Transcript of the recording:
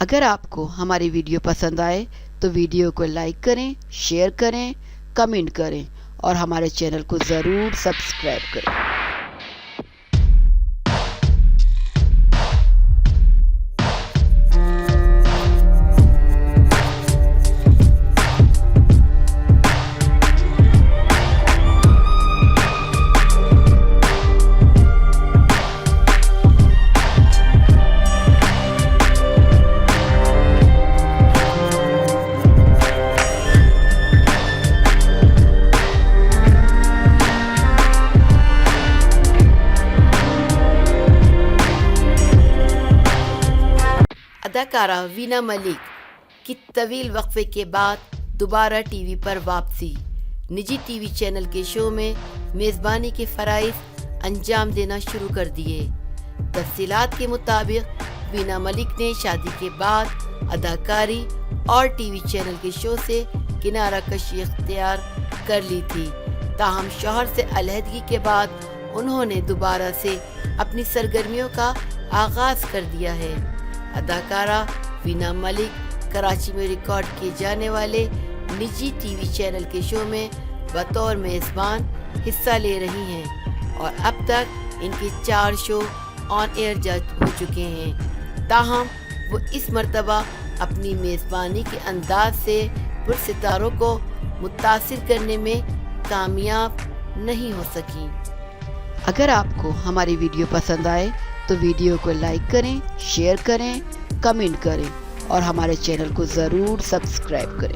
اگر آپ کو ہماری ویڈیو پسند آئے تو ویڈیو کو لائک کریں، شیئر کریں، کمنٹ کریں اور ہمارے چینل کو ضرور سبسکرائب کریں۔ اداکارہ وینا ملک کی طویل وقفے کے بعد دوبارہ ٹی وی پر واپسی۔ نجی ٹی وی چینل کے شو میں میزبانی کے فرائض انجام دینا شروع کر دیے۔ تفصیلات کے مطابق وینا ملک نے شادی کے بعد اداکاری اور ٹی وی چینل کے شو سے کنارہ کشی اختیار کر لی تھی، تاہم شوہر سے علیحدگی کے بعد انہوں نے دوبارہ سے اپنی سرگرمیوں کا آغاز کر دیا ہے۔ اداکارہ وینا ملک کراچی میں ریکارڈ کیے جانے والے نجی ٹی وی چینل کے شو میں بطور میزبان حصہ لے رہی ہیں اور اب تک ان کے 4 شو آن ایئر جا ہو چکے ہیں، تاہم وہ اس مرتبہ اپنی میزبانی کے انداز سے پرستاروں کو متاثر کرنے میں کامیاب نہیں ہو سکیں۔ اگر آپ کو ہماری ویڈیو پسند آئے تو ویڈیو کو لائک کریں، شیئر کریں، کمنٹ کریں اور ہمارے چینل کو ضرور سبسکرائب کریں۔